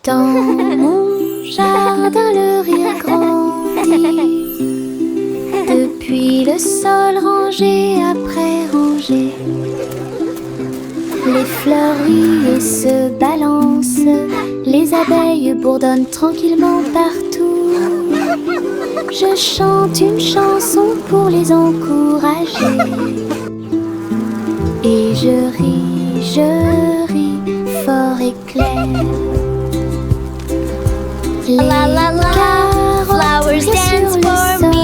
Dans mon jardin, le rire grandit. Depuis le sol rangé après rangé, les fleurs rient et se balancent. Les abeilles bourdonnent tranquillement partout. Je chante une chanson pour les encourager. Et je ris fort et clair. Les carottes Flowers dance sur le for sol. me.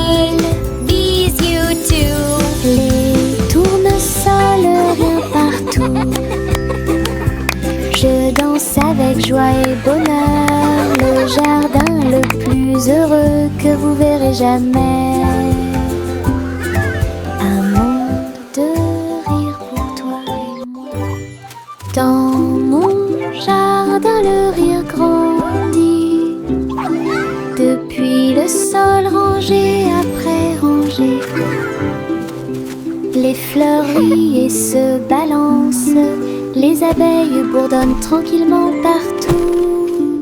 Bees you too. Les tournesols rient partout. Je danse avec joie et bonheur. Le jardin le plus heureux que vous verrez jamais. Un monde de rire pour toi et moi. Dans mon jardin, le rire grandit. Depuis le sol rangé après rangé, les fleurs rient et se balancent. Les abeilles bourdonnent tranquillement partout.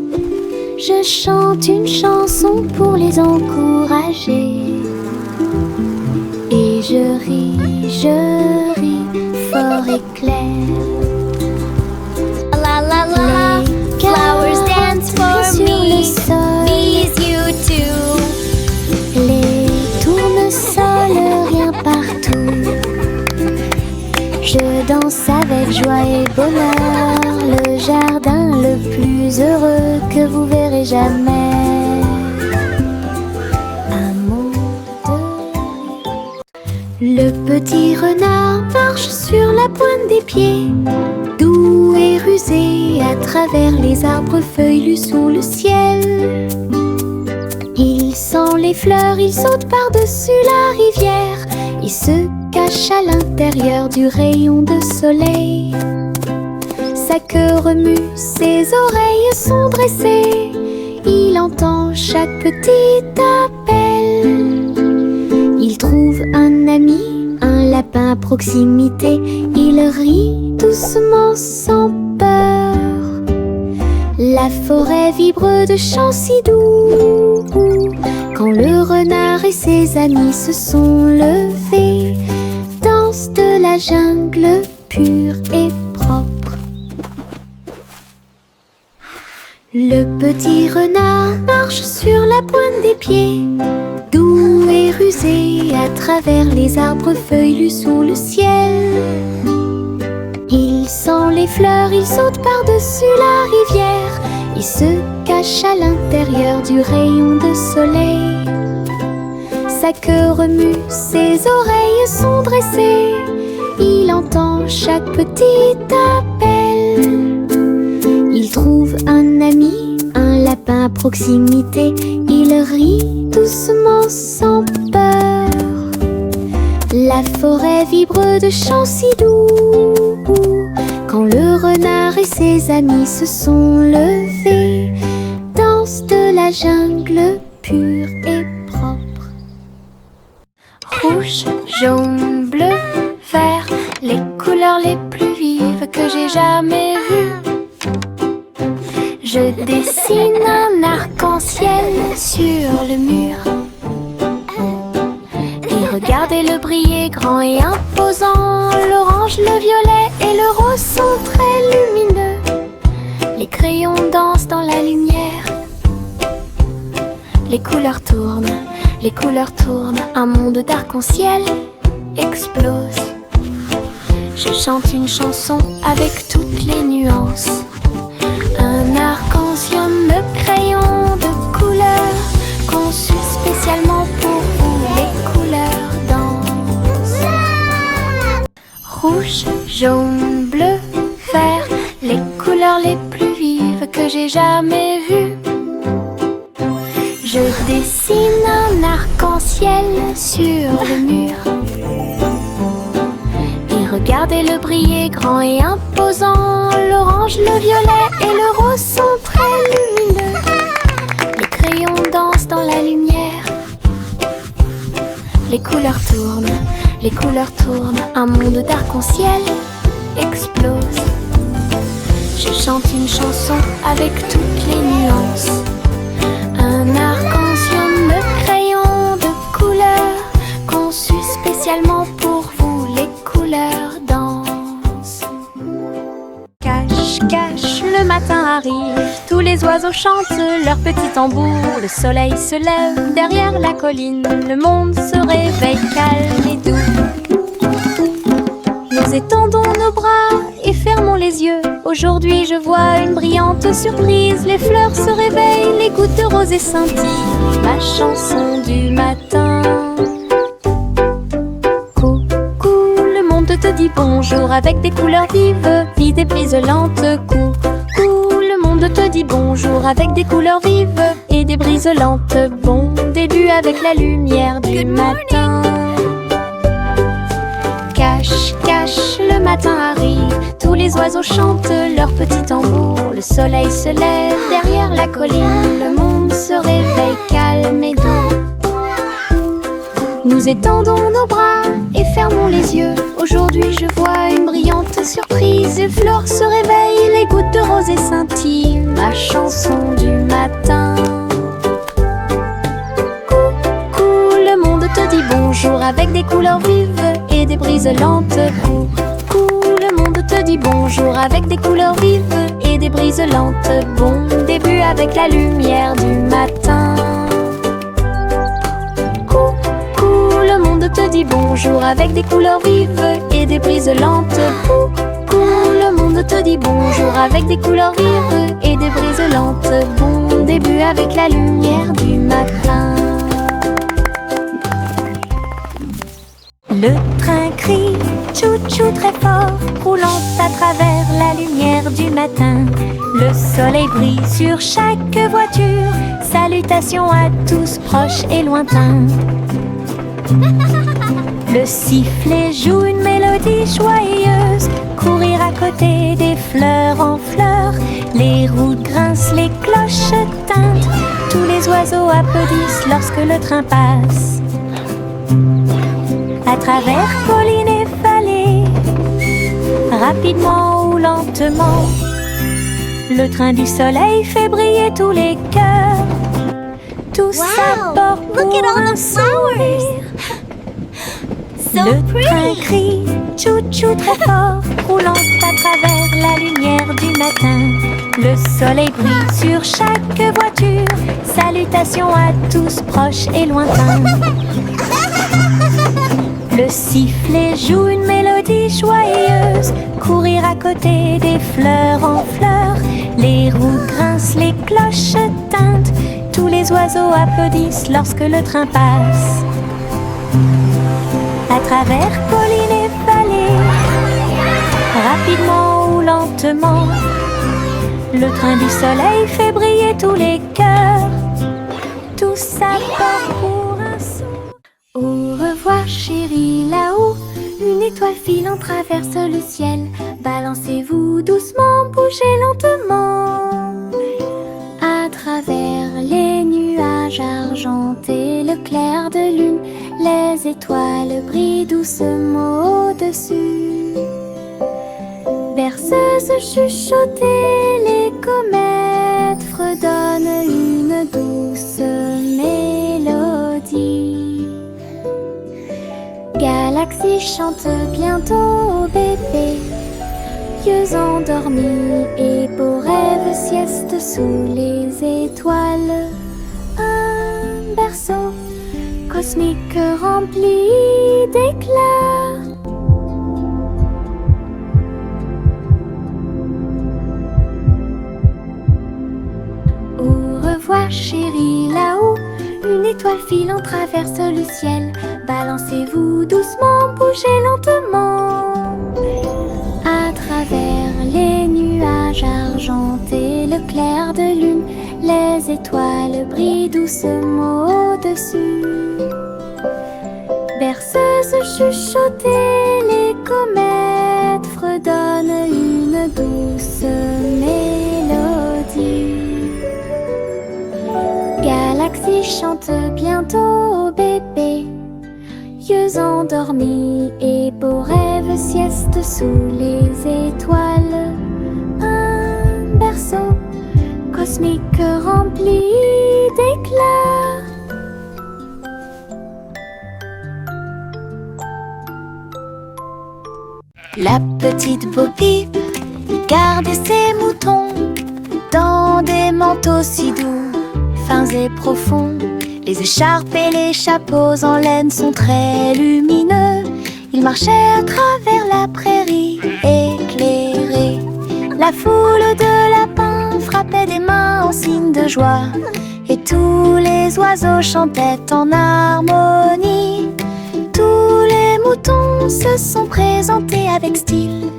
Je chante une chanson pour les encourager. Et je ris fort et clair. La la la. Les Flowers dance for sur le me. sol. Bees you too. Les tournesols rient partout. Je danse avec joie et bonheur. Le jardin le plus heureux que vous verrez jamais. Un monde de rire. Le petit renard marche sur la pointe des pieds, doux et rusé à travers les arbres feuillus sous le ciel. Il sent les fleurs, il saute par-dessus la rivière. Il se cache à l'intérieur du rayon de soleil. Sa queue remue, ses oreilles sont dressées. Il entend chaque petit appel. Il trouve un ami, un lapin à proximité. Il rit doucement sans peur. La forêt vibre de chants si doux. Quand le renard et ses amis se sont levés, danse de la jungle pure et propre. Le petit renard marche sur la pointe des pieds, doux et rusé à travers les arbres feuillus sous le ciel. Il sent les fleurs, il saute par-dessus la rivière. Il se cache à l'intérieur du rayon de soleil. Sa queue remue, ses oreilles sont dressées. Il entend chaque petit appel. Il trouve un ami, un lapin à proximité. Il rit doucement sans peur. La forêt vibre de chants si doux. Quand le renard et ses amis se sont levés, danse de la jungle pure et propre. Rouge, jaune, bleu, vert, les couleurs les plus vives que j'ai jamais vues. Je dessine un arc-en-ciel sur le mur. Et regardez-le briller grand et imposant. L'orange, le violet et le rose sont très lumineux. Les crayons dansent dans la lumière. Les couleurs tournent, un monde d'arc-en-ciel explose. Je chante une chanson avec toutes les nuances. Un arc-en-ciel de crayons de couleur, conçu spécialement pour vous. Les couleurs dansent. Rouge, jaune, bleu, vert, les couleurs les plus vives que j'ai jamais vues. Je dessine un arc-en-ciel sur le mur. Et regardez-le briller grand et imposant. L'orange, le violet et le rose sont très lumineux. Les crayons dansent dans la lumière. Les couleurs tournent, un monde d'arc-en-ciel explose. Je chante une chanson avec toutes les nuances. arrive. Tous les oiseaux chantent leur petit tambour. Le soleil se lève derrière la colline. Le monde se réveille calme et doux. Nous étendons nos bras et fermons les yeux. Aujourd'hui je vois une brillante surprise. Les fleurs se réveillent, les gouttes de rosée scintillent. Ma chanson du matin. Coucou, le monde te dit bonjour avec des couleurs vives, vives et briselantes. Coucou, le monde te dit bonjour avec des couleurs vives et des briselantes. Bon début avec la lumière du matin. Cache, cache, le matin arrive. Tous les oiseaux chantent leur petit tambour. Le soleil se lève derrière la colline. Le monde se réveille calme et doux. Nous étendons nos bras et fermons les yeux. Aujourd'hui je vois une brillante surprise. Les fleurs se réveillent, les gouttes de rosée scintillent. Ma chanson du matin. Coucou, le monde te dit bonjour avec des couleurs vives et des briselantes. Coucou, le monde te dit bonjour avec des couleurs vives et des briselantes. Bon début avec la lumière du matin. Coucou, le monde te dit bonjour avec des couleurs vives et des briselantes. Coucou, le monde te dit bonjour avec des couleurs vives et des briselantes. Bon début avec la lumière du matin. Le train crie tchou-tchou très fort, roulant à travers la lumière du matin. Le soleil brille sur chaque voiture. Salutations à tous proches et lointains. Le sifflet joue une mélodie joyeuse. Courir à côté des fleurs en fleurs. Les roues grincent, les cloches tintent. Tous les oiseaux applaudissent lorsque le train passe. À travers collines et vallées, rapidement ou lentement, le train du soleil fait briller tous les cœurs. Tous à bord pour un sourire. Le train crie tchou-tchou très fort, roulant à travers la lumière du matin. Le soleil brille sur chaque voiture. Salutations à tous proches et lointains. Le sifflet joue une mélodie joyeuse. Courir à côté des fleurs en fleurs. Les roues grincent, les cloches tintent. Tous les oiseaux applaudissent lorsque le train passe. À travers collines et vallées, rapidement ou lentement, le train du soleil fait briller tous les cœurs. Tous à bord pour un saut. Au revoir chérie, là-haut, une étoile filante traverse le ciel. Balancez-vous doucement, bougez lentement. À travers les nuages argentés, le clair de lune, les étoiles brillent doucement au-dessus. Berceuse chuchotée, les comètes fredonnent une douce mélodie. Galaxie chante bientôt au bébé. Yeux endormis et beaux rêves sieste sous les étoiles. Un berceau cosmique rempli d'éclats. Au revoir chérie, là-haut, une étoile filante traverse le ciel. Balancez-vous doucement, bougez lentement. À travers les nuages argentés, le clair de lune, les étoiles brillent doucement au-dessus. Berceuse chuchotée, les comètes fredonnent une douce mélodie. Galaxie chante bientôt au bébé. Yeux endormis et beaux rêves sieste sous les étoiles. Un berceau cosmique rempli d'éclats. La petite Bo Peep garde ses moutons dans manteaux si doux, fins et profonds. Les écharpes et les chapeaux en laine sont très lumineux. Ils marchaient à travers la prairie éclairée. La foule de lapins frappait des mains en signe de joie, et tous les oiseaux chantaient en harmonie. Tous les moutons se sont présentés avec style.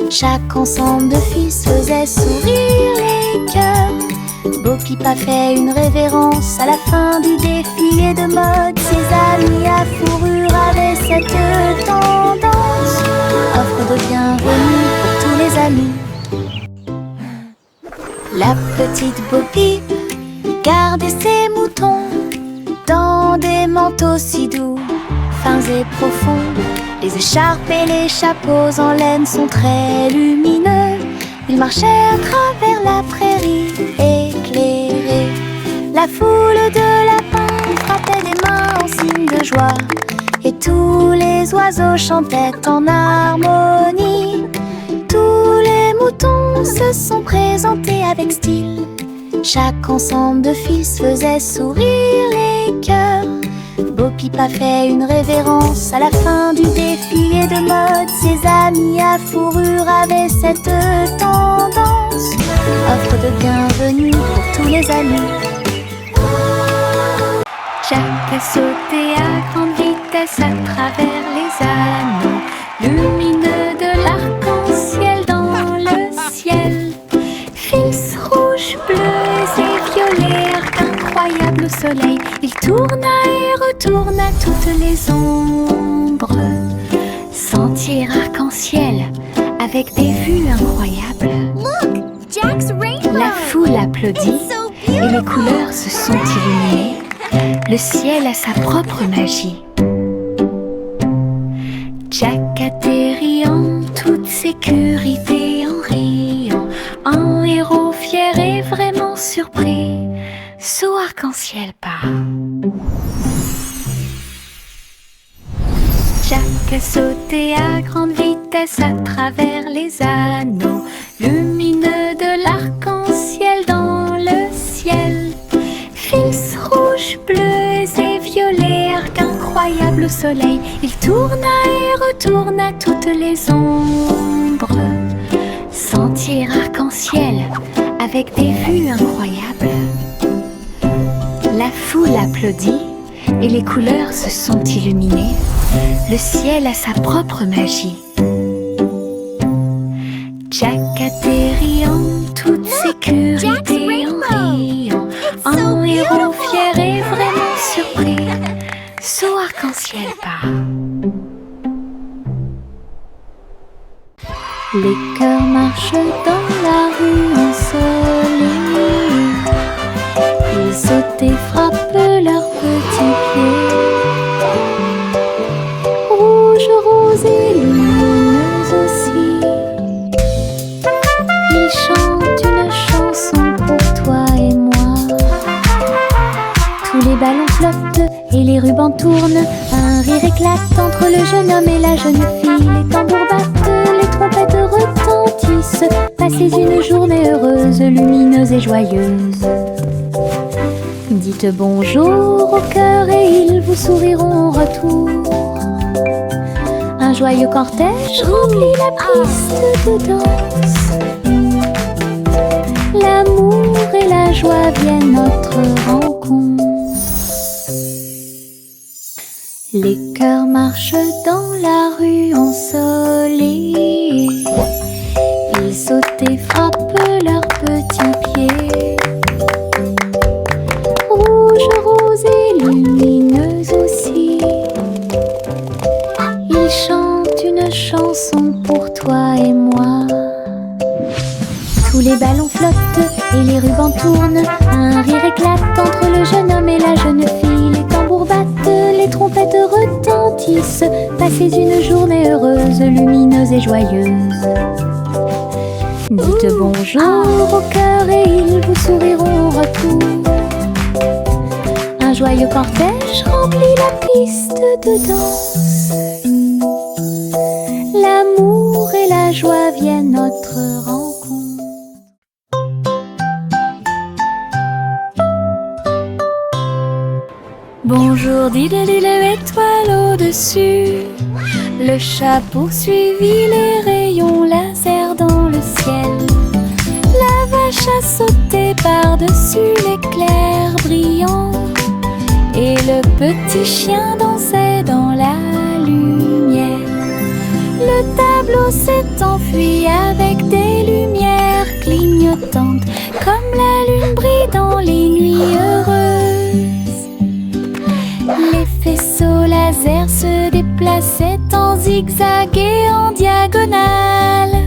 Chaque ensemble de fils faisait sourire les cœurs. Bo Peep a fait une révérence à la fin du défilé de mode. Ses amis à fourrure avaient cette tendance. Offre de bienvenue pour tous les amis. La petite Bo Peep gardait ses moutons dans des manteaux si doux, fins et profonds. Les écharpes et les chapeaux en laine sont très lumineux. Ils marchaient à travers la prairie éclairée. La foule de lapins frappait des mains en signe de joie, et tous les oiseaux chantaient en harmonie. Tous les moutons se sont présentés avec style. Chaque ensemble de fils faisait sourire les cœurs. Bo Peep a fait une révérence à la fin du défilé de mode. Ses amis à fourrure avaient cette tendance. Offre de bienvenue pour tous les amis. Jack a sauté à grande vitesse à travers les anneaux lumineux de l'arc-en-ciel dans le ciel. Fils rouges, bleus et violets, arc incroyable au soleil. Il tourna et retourna toutes les ombres. Sentier arc-en-ciel avec des vues incroyables. Look, Jack's rainbow. La foule applaudit et les couleurs se sont illuminées. Le ciel a sa propre magie. Jack atterrit en toute sécurité en riant, un héros fier et vraiment surpris. Sous arc-en-ciel part. Jack a sauté à grande vitesse à travers les anneaux lumineux de l'arc-en-ciel dans le ciel. Fils rouges, bleus et violets, arc incroyable au soleil. Il tourna et retourna toutes les ombres. Sentier arc-en-ciel avec des vues incroyables. La foule applaudit et les couleurs se sont illuminées. Le ciel a sa propre magie. Jack atterrit en toute sécurité en riant, un héros fier et vraiment surpris. Saut arc-en-ciel part. Les cœurs marchent dans la rue ensoleillée. Ils sautent et frappent leurs petits pieds. Rouge, rose et lumineuse aussi. Ils chantent une chanson pour toi et moi. Tous les ballons flottent et les rubans tournent. Un rire éclate entre le jeune homme et la jeune fille. Les tambours battent, les trompettes retentissent. Passez une journée heureuse, lumineuse et joyeuse. Dites bonjour au cœur et ils vous souriront en retour. Un joyeux cortège remplit la piste de danse. L'amour et la joie viennent notre rencontre. Les cœurs marchent dans la rue ensoleillée. Ils sautent et frappent leurs petits pieds. Rouge, rose et lumineuse aussi. Ils chantent une chanson pour toi et moi. Tous les ballons flottent et les rubans tournent. Un rire éclate entre le jeune homme et la jeune fille. Les tambours battent, les trompettes retentissent. Passez une journée heureuse, lumineuse et joyeuse. Dites bonjour au cœur et ils vous souriront en retour. Un joyeux cortège remplit la piste de danse. L'amour et la joie viennent notre rencontre. Bonjour, dit l'étoile au-dessus. Le chat poursuivit les rayons laser dans le ciel. La vache a sauté par-dessus l'éclair brillant. Et le petit chien dansait dans la lumière. Le tableau s'est enfui avec des lumières clignotantes, comme la lune brille dans les nuits heureuses. Les faisceaux laser se déplaçaient en zigzag et en diagonale.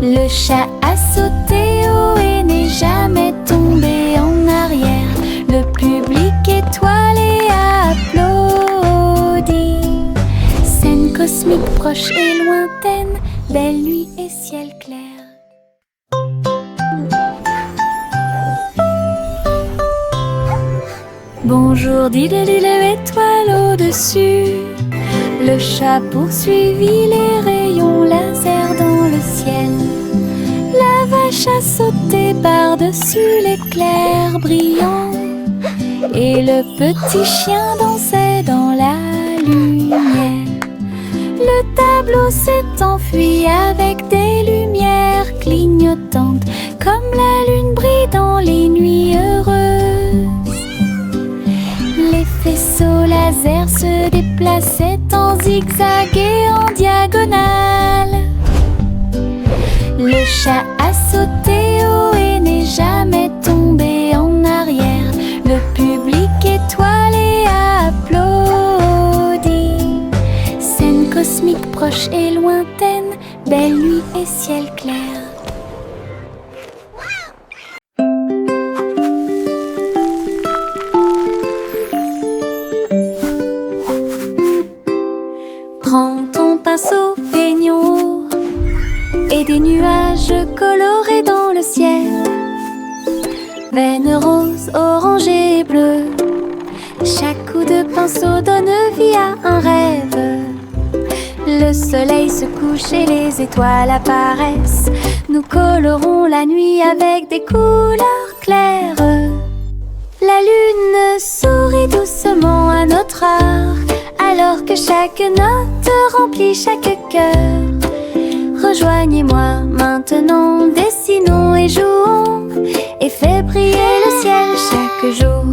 Le chat a sauté haut et n'est jamais tombé en arrière. Le public étoilé a applaudi. Scène cosmique proche et lointaine, belle nuit et ciel clair. Bonjour, dit l'étoile au-dessus. Le chat poursuivit les rayons laser dans le ciel. La vache a sauté par-dessus l'éclair brillant. Et le petit chien dansait dans la lumière. Le tableau s'est enfui avec des lumières clignotantes, comme la lune brille dans les nuits heureuses. Les faisceaux laser se déplaçaient en zigzag et en diagonale. Le chat a sauté haut et n'est jamais tombé en arrière. Le public étoilé a applaudi. Scène cosmique proche et lointaine, belle nuit et ciel clair. Prends ton pinceau, peignon et des nuages colorés dans le ciel. Veines roses, orangées et bleues. Chaque coup de pinceau donne vie à un rêve. Le soleil se couche et les étoiles apparaissent. Nous colorons la nuit avec des couleurs claires. La lune sourit doucement à notre art, alors que chaque note remplit chaque cœur. Rejoignez-moi maintenant, dessinons et jouons, et fais briller le ciel chaque jour.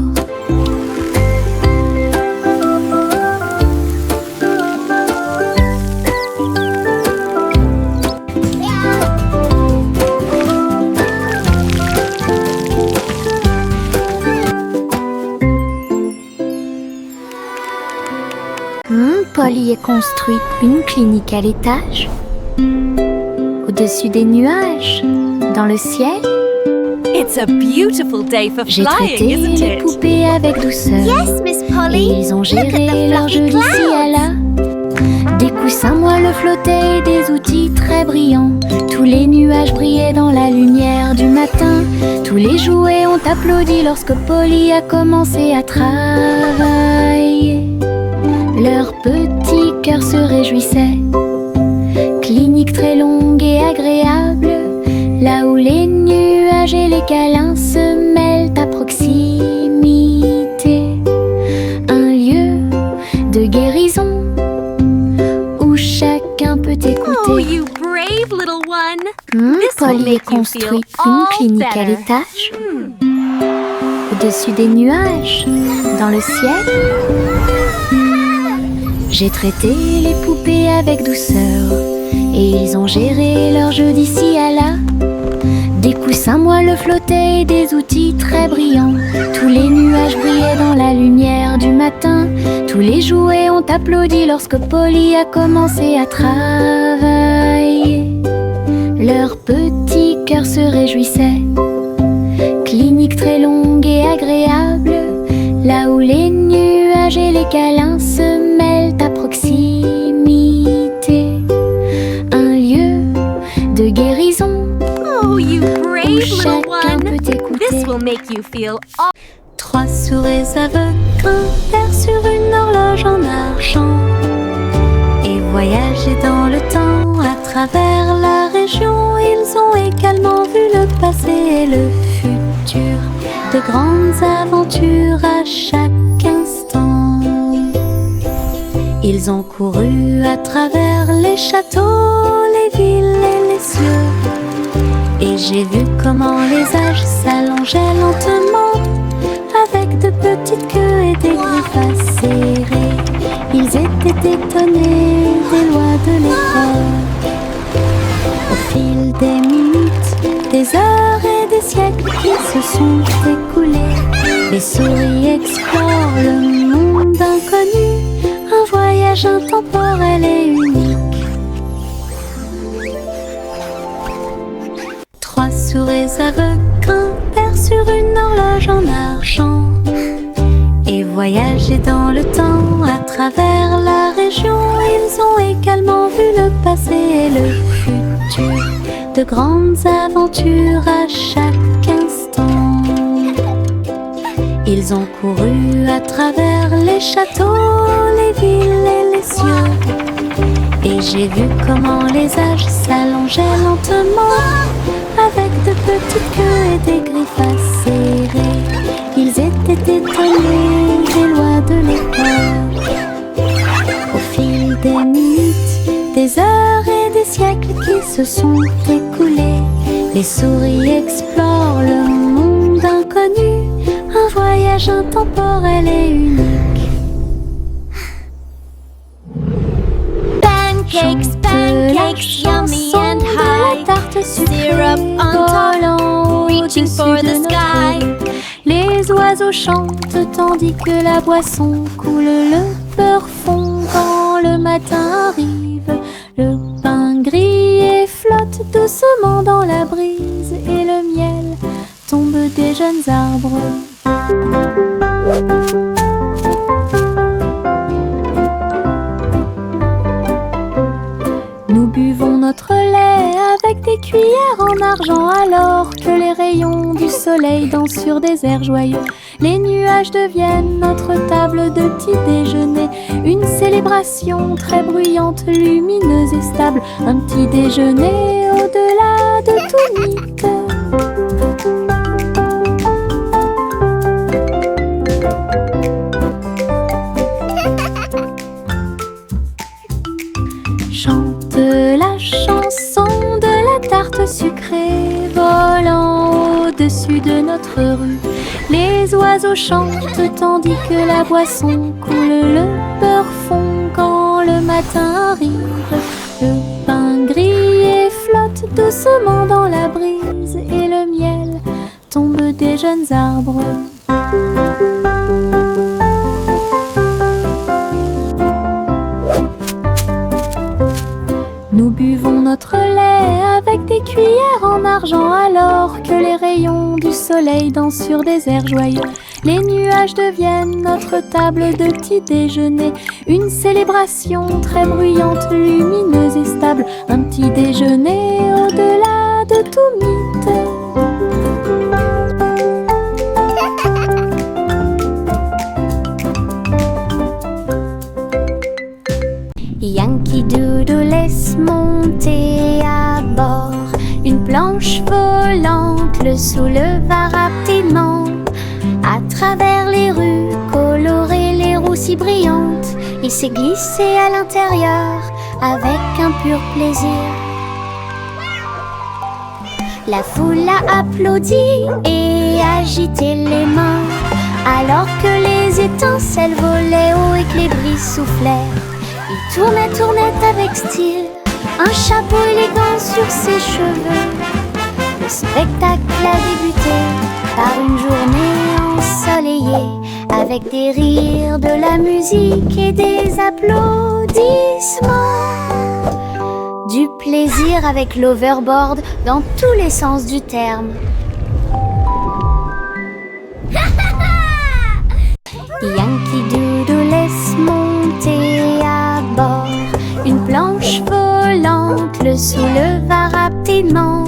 Polly a construit une clinique à l'étage, au-dessus des nuages, dans le ciel. It's a beautiful day for J'ai traité flying, isn't les it? poupées avec douceur. Yes, Miss Et Polly. ils ont Look at géré the leur jeu fluffy d'ici à là. Des coussins moelleux flottaient et des outils très brillants. Tous les nuages brillaient dans la lumière du matin. Tous les jouets ont applaudi lorsque Polly a commencé à travailler. Leur petit cœur se réjouissait. Clinique très longue et agréable, là où les nuages et les câlins se mêlent à proximité. Un lieu de guérison où chacun peut écouter. Oh, you brave little one. This will Polly a make you construit feel une all clinique à better. l'étage, au-dessus des nuages, dans le ciel. J'ai traité les poupées avec douceur, et ils ont géré leur jeu d'ici à là. Des coussins moelleux flottaient et des outils très brillants. Tous les nuages brillaient dans la lumière du matin. Tous les jouets ont applaudi lorsque Polly a commencé à travailler. Leur petit cœur se réjouissait. Clinique très longue et agréable, là où les nuages et les câlins se mêlent à proximité. Un lieu de guérison Oh, you brave où little chacun one. peut écouter. This will make you feel all 3 souris aveugles grimpèrent sur une horloge en argent et voyageaient dans le temps à travers la région. Ils ont également vu le passé et le futur, de grandes aventures à chacun Ils ont couru à travers les châteaux, les villes et les cieux. Et j'ai vu comment les âges s'allongeaient lentement, avec de petites queues et des griffes acérées. Ils étaient étonnés des lois de l'école. Au fil des minutes, des heures et des siècles qui se sont écoulés, les souris explorent le monde inconnu, un voyage intemporel et unique. 3 souris aveugles grimpèrent sur une horloge en argent et voyageaient dans le temps à travers la région. Ils ont également vu le passé et le futur, de grandes aventures à chaque instant. Ils ont couru à travers les châteaux, les villes et les cieux. Et j'ai vu comment les âges s'allongeaient lentement, avec de petites queues et des griffes acérées. Ils étaient étonnés des lois de l'école. Au fil des minutes, des heures et des siècles qui se sont écoulés, les souris explorent le monde inconnu, un voyage intemporel et unique. Pancakes, pancakes, yummy and high. Syrup on top, reaching for the sky. Les oiseaux chantent tandis que la boisson coule, le beurre fond quand le matin arrive. Le pain grillé flotte doucement dans la brise et le miel tombe des jeunes arbres. Nous buvons notre lait avec des cuillères en argent, alors que les rayons du soleil dansent sur des airs joyeux. Les nuages deviennent notre table de petit déjeuner, une célébration très bruyante, lumineuse et stable, un petit déjeuner au-delà de tout mythe. Chante la chanson de la tarte sucrée volant au-dessus de notre rue. Les oiseaux chantent tandis que la boisson coule, le beurre fond quand le matin arrive. Le pain grillé flotte doucement dans la brise et le miel tombe des jeunes arbres. Nous buvons notre lait avec des cuillères en argent, alors que les rayons du soleil dansent sur des airs joyeux. Les nuages deviennent notre table de petit déjeuner, une célébration très bruyante, lumineuse et stable, un petit déjeuner au-delà de tout mythe. Yankee Doodle laisse monter à bord une planche volante, le souleva rapidement. À travers les rues colorées, les roues si brillantes, il s'est glissé à l'intérieur avec un pur plaisir. La foule a applaudi et agité les mains, alors que les étincelles volaient haut et que les brises soufflaient. Il tournait avec style, un chapeau élégant sur ses cheveux. Le spectacle a débuté par une journée ensoleillée, avec des rires, de la musique et des applaudissements. Du plaisir avec l'overboard dans tous les sens du terme. Yankee Doodle laisse monter à bord une planche volante, le souleva rapidement.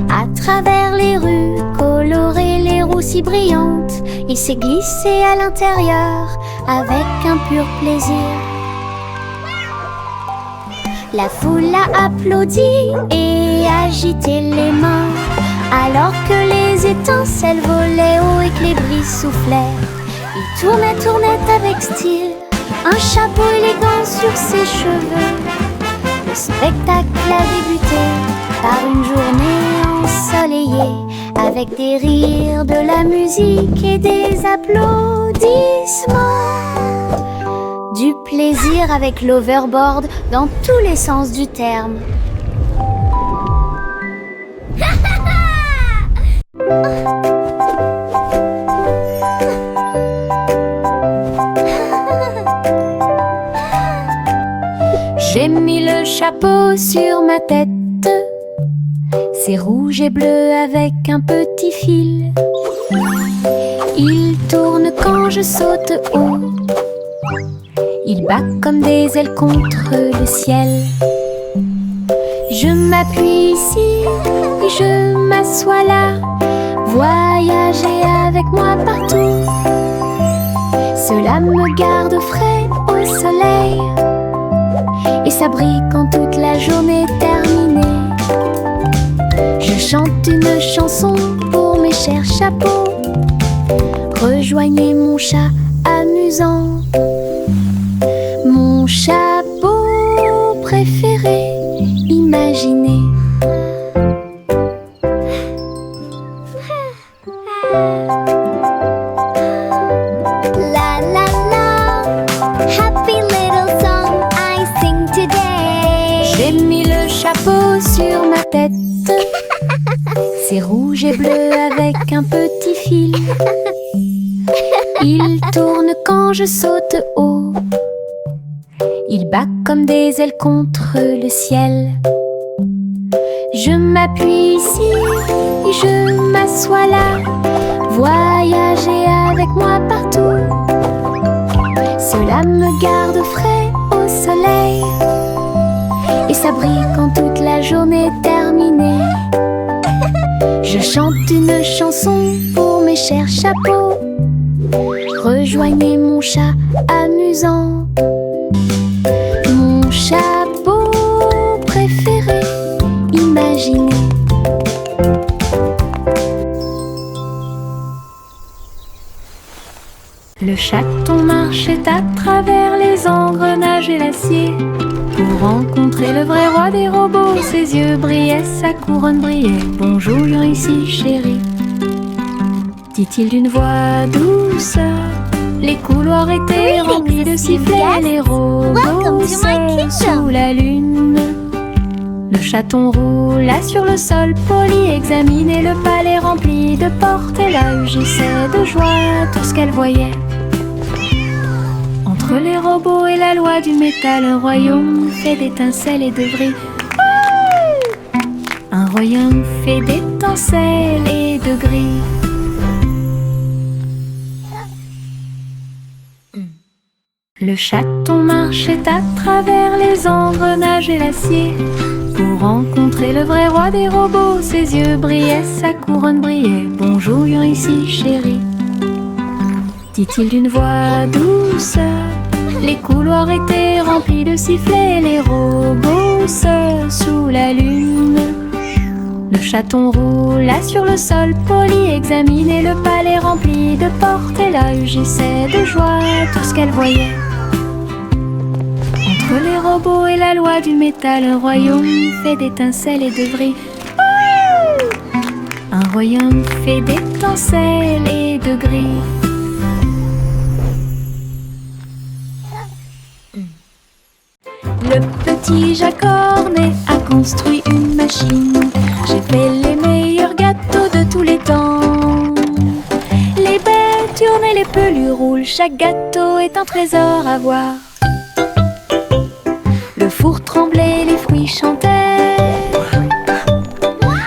À travers les rues colorées, les roues si brillantes, il s'est glissé à l'intérieur avec un pur plaisir. La foule a applaudi et agité les mains, alors que les étincelles volaient haut et que les brises soufflaient. Il tournait avec style, un chapeau élégant sur ses cheveux. Le spectacle a débuté par une journée ensoleillée, avec des rires, de la musique et des applaudissements. Du plaisir avec l'overboard dans tous les sens du terme. J'ai mis le chapeau sur ma tête. C'est rouge et bleu avec un petit fil. Il tourne quand je saute haut. Il bat comme des ailes contre le ciel. Je m'appuie ici et je m'assois là. Voyager avec moi partout. Cela me garde frais au soleil et s'abrite quand toute la journée est terminée. Je chante une chanson pour mes chers chapeaux. Rejoignez mon chat amusant. Mon chapeau préféré, imaginez. La la la, happy little song I sing today. J'ai mis le chapeau sur ma tête. C'est rouge et bleu avec un petit fil. Il tourne quand je saute haut. Il bat comme des ailes contre le ciel. Je m'appuie ici et je m'assois là. Voyager avec moi partout. Cela me garde frais au soleil et s'abrite quand toute la journée est terminée. Je chante une chanson pour mes chers chapeaux. Rejoignez mon chat amusant. Mon chapeau préféré, imaginez. Le chaton marchait à travers les engrenages et l'acier pour rencontrer le vrai roi des robots. Ses yeux brillaient, sa couronne brillait. Bonjour, viens ici, chérie, dit-il d'une voix douce. Les couloirs étaient remplis de sifflets, les robots seuls sous la lune. Le chaton roula sur le sol poli, examinait le palais rempli de portes, et là rugissait de joie tout ce qu'elle voyait. Entre les robots et la loi du métal, un royaume fait d'étincelles et de bris. Un royaume fait d'étincelles et de gris. Le chaton marchait à travers les engrenages et l'acier pour rencontrer le vrai roi des robots. Ses yeux brillaient, sa couronne brillait. Bonjour, viens ici, chérie, dit-il d'une voix douce. Les couloirs étaient remplis de sifflets, les robots seuls sous la lune. Le chaton roula sur le sol poli, examinait le palais rempli de portes, et là rugissait de joie tout ce qu'elle voyait. Entre les robots et la loi du métal, un royaume fait d'étincelles et de bris. Un royaume fait d'étincelles et de gris. Le petit Jacques Cornet a construit une machine. J'ai fait les meilleurs gâteaux de tous les temps. Les bêtes tournent et les pelures roulent. Chaque gâteau est un trésor à voir. Le four tremblait, les fruits chantaient.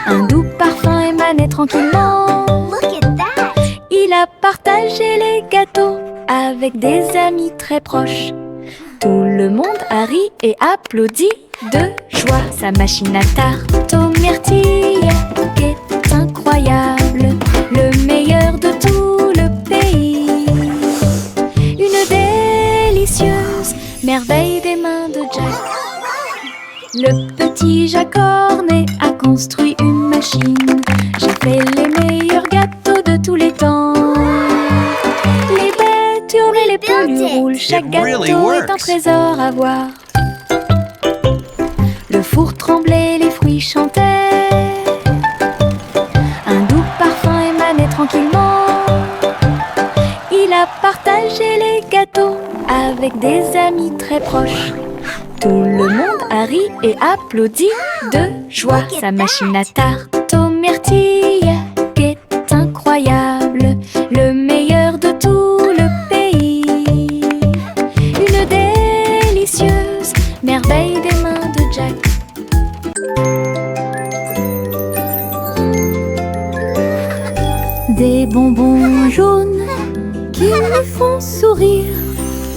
Un doux parfum émanait tranquillement. Il a partagé les gâteaux avec des amis très proches. Tout le monde a ri et applaudi de joie. Sa machine à tarte aux myrtilles est incroyable, le meilleur de tout le pays. Une délicieuse merveille des mains de Jack. Le petit Jacques Cornet a construit une machine. J'ai fait les meilleurs gâteaux de tous les temps. Les bêtes hurlent et les pelures roulent. Chaque It really gâteau est un works. trésor à voir. Le four tremblait, les fruits chantaient. Un doux parfum émanait tranquillement. Il a partagé les gâteaux avec des amis très proches. Tout le monde a ri et applaudi de joie. Sa machine à tarte aux myrtilles est incroyable, le meilleur de tout le pays. Une délicieuse merveille des mains de Jack. Des bonbons jaunes qui me font sourire.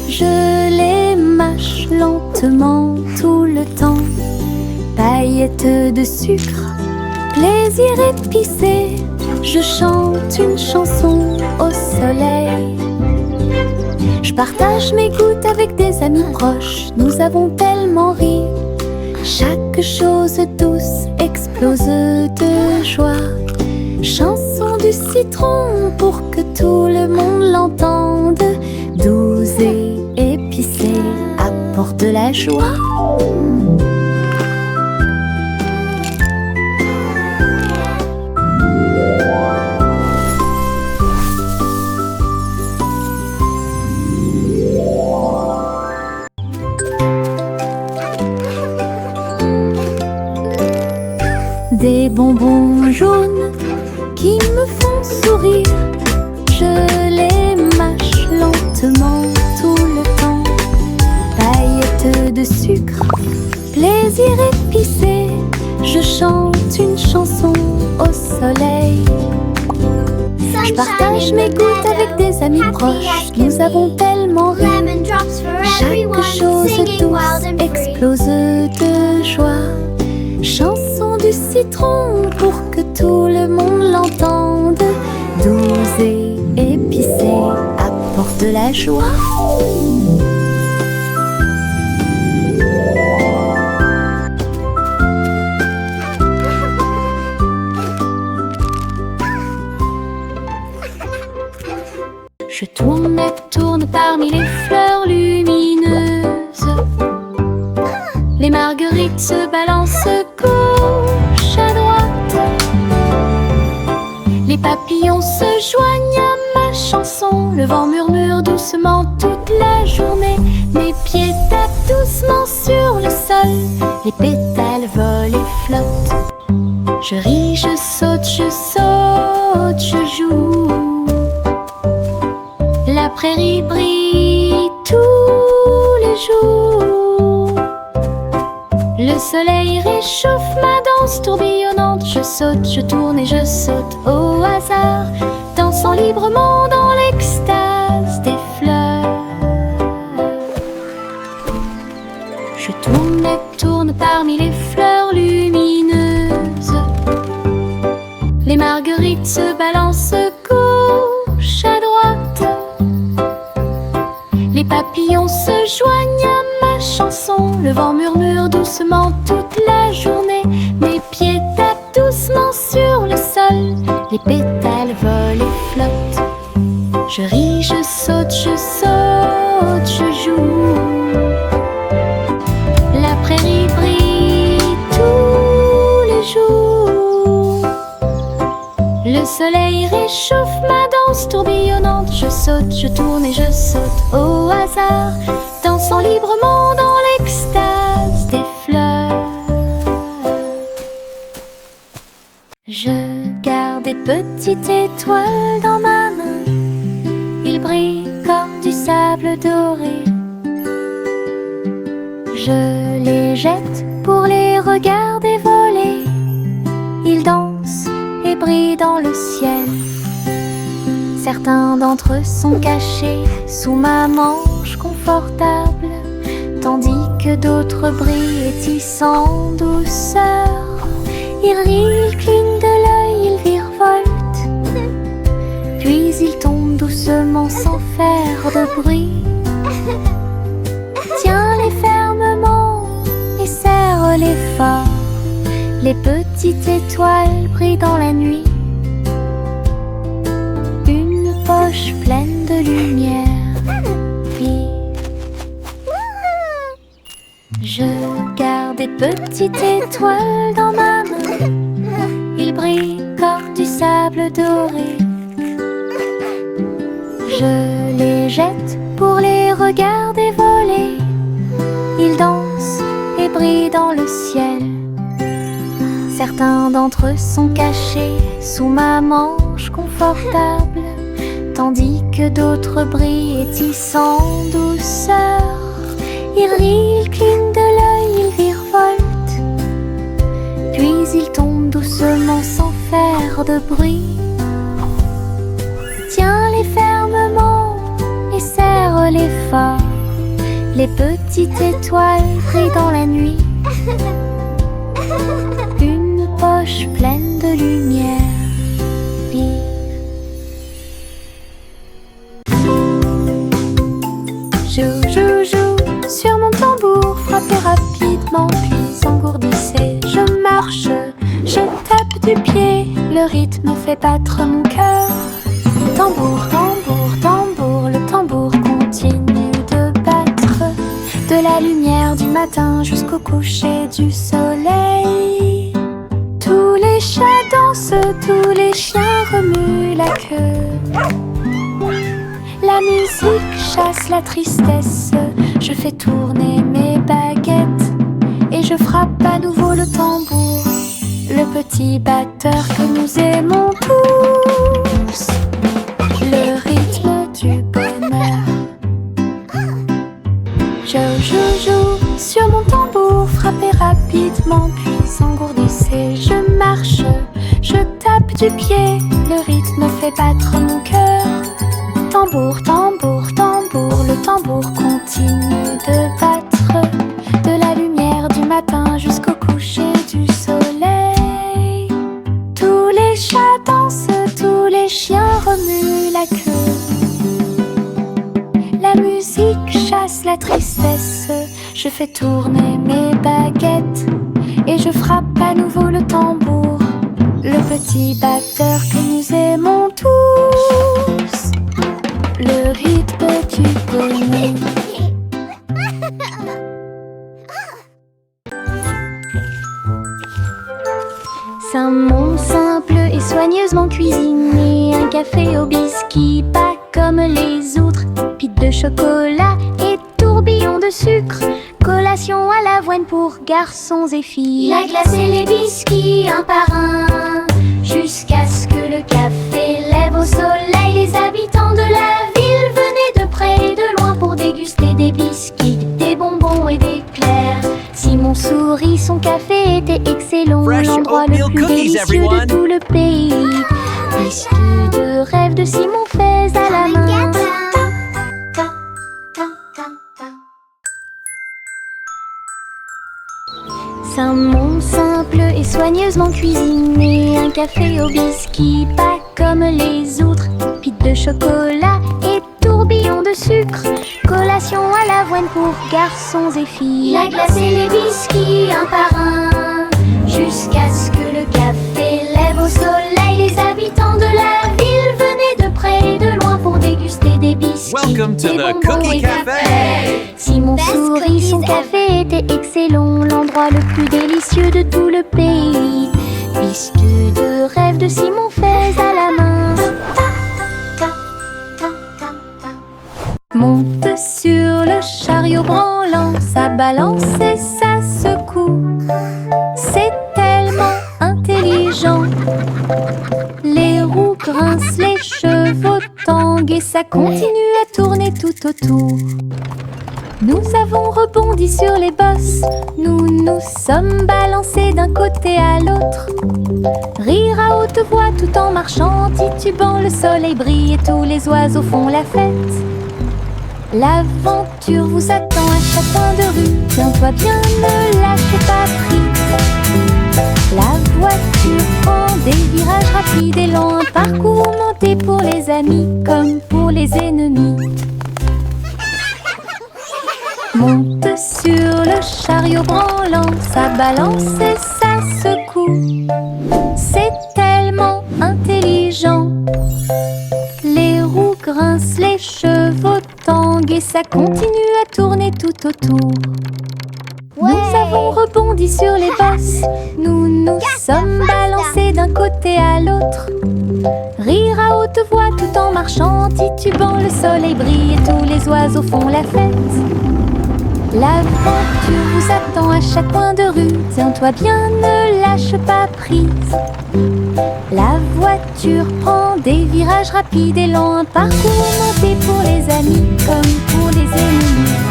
Je les mâche lentement tout le temps. Paillettes de sucre, plaisir épicé. Je chante une chanson au soleil. Je partage mes gouttes avec des amis proches. Nous avons tellement ri. Chaque chose douce explose de joie. Chanson du citron pour que tout le monde l'entende. Douce et épicée apporte de la joie. Des bonbons jaunes qui me font sourire. Je les mâche lentement tout le temps. Paillettes de sucre, plaisir épicé. Je chante une chanson au soleil. Je partage mes gouttes avec des amis proches. Nous avons tellement ri. Chaque chose douce explose de joie. Chanson du citron pour que tout le monde l'entende. Douce et épicée apporte de la joie. Je tourne et tourne parmi les fleurs lumineuses. Les marguerites se balancent gauche à droite. Les papillons se joignent à ma chanson. Le vent murmure doucement toute la journée. Mes pieds tapent doucement sur le sol. Les pétales volent et flottent. Je ris, je saute, je joue. La prairie brille tous les jours. Le soleil réchauffe ma danse tourbillonnante. Je saute, je tourne et je saute au hasard, dansant librement dans l'extase des fleurs. Je tourne et tourne parmi les fleurs lumineuses. Les marguerites se balancent gauche à droite. Les papillons se joignent à ma chanson. Le vent murmure doucement toute la journée. Mes pieds tapent doucement sur le sol. Les pétales volent et flottent. Je ris, je saute, je joue. La prairie brille tous les jours. Le soleil réchauffe ma danse tourbillonnante. Je saute, je tourne et je saute au hasard, dansant librement dans l'extase des fleurs. Je garde des petites étoiles dans ma main. Ils brillent comme du sable doré. Je les jette pour les regarder voler. Ils dansent et brillent dans le ciel. Certains d'entre eux sont cachés sous ma manche confortable, tandis que d'autres brillent et tissent en douceur. Ils rient, ils clignent de l'œil, ils virevoltent, puis ils tombent doucement sans faire de bruit. Tiens-les fermement et serre-les fort. Les petites étoiles brillent dans la nuit. Une poche pleine de lumière. Vive Je garde des petites étoiles dans ma main. Ils brillent comme du sable doré. Je les jette pour les regarder voler. Ils dansent et brillent dans le ciel. Certains d'entre eux sont cachés sous ma manche confortable, tandis que d'autres brillent étissant en douceur. Ils rient, ils clignent de l'œil, ils virevoltent, puis ils tombent doucement sans faire de bruit. Tiens-les fermement et serre-les fort. Les petites étoiles brillent dans la nuit. Une poche pleine de lumière vive. Joue, joue, joue sur mon tambour, frappez rapidement puis engourdissez. Je marche, je tape du pied, le rythme fait battre mon cœur. Tambour, tambour, tambour, le tambour continue de battre. De la lumière du matin jusqu'au coucher du soleil. Tous les chats dansent, tous les chiens remuent la queue. La musique chasse la tristesse. Je fais tourner mes baguettes et je frappe à nouveau le tambour, le petit batteur que nous aimons tous. Le rythme du bonheur. Joue sur mon tambour, frappez rapidement puis engourdissez. Je marche, je tape du pied, le rythme fait battre mon cœur. Tambour, tambour, tambour, le tambour continue de battre. De la lumière du matin jusqu'au coucher du soleil. Tous les chats dansent, tous les chiens remuent la queue. La musique chasse la tristesse. Je fais tourner mes baguettes et je frappe à nouveau le tambour, le petit batteur que nous aimons tous. Le rythme du bonheur. Saumon simple et soigneusement cuisiné, un café au biscuit, pas comme les autres, pite de chocolat et tourbillon de sucre, collation à l'avoine pour garçons et filles. Il a glacé les biscuits un par un, jusqu'à ce que le café lève au soleil. Les habitants de la ville venaient de près et de loin pour déguster des biscuits, des bonbons et des éclairs. Simon sourit, son café était excellent, l'endroit le plus délicieux de tout le pays. Biscuits de rêve de Simon faits à la main. Saumon simple et soigneusement cuisiné, un café au biscuit, pas comme les autres, pite de chocolat et tourbillon de sucre, collation à l'avoine pour garçons et filles. Il a glacé les biscuits un par un, jusqu'à ce que le café lève au soleil. Les habitants de la ville venaient de près et de loin pour déguster des biscuits, Welcome to des the bonbons Cookie et Cafe. Simon sourit, son café était excellent, l'endroit le plus délicieux de tout le pays. Biscuits de rêve de Simon faits à la main. Monte sur le chariot branlant, ça balance et ça secoue. C'est tellement intelligent. Les roues grincent, les chevaux tanguent et ça continue à tourner tout autour. Nous avons rebondi sur les bosses, nous nous sommes balancés d'un côté à l'autre. Rire à haute voix tout en marchant, titubant, le soleil brille et tous les oiseaux font la fête. L'aventure vous attend à chaque coin de rue, tiens-toi bien, ne lâche pas prise. La voiture prend des virages rapides et lents, un parcours monté pour les amis comme pour les ennemis. Monte sur le chariot branlant, ça balance et ça secoue. C'est tellement intelligent. Les roues grincent, les chevaux tanguent et ça continue à tourner tout autour. avons rebondi sur les bosses. Nous nous sommes balancés d'un côté à l'autre. Rire à haute voix tout en marchant, titubant, le soleil brille et tous les oiseaux font la fête. L'aventure vous attend à chaque coin de rue. Tiens-toi bien, ne lâche pas prise. La voiture prend des virages rapides et lents. Un parcours monté pour les amis comme pour les ennemis.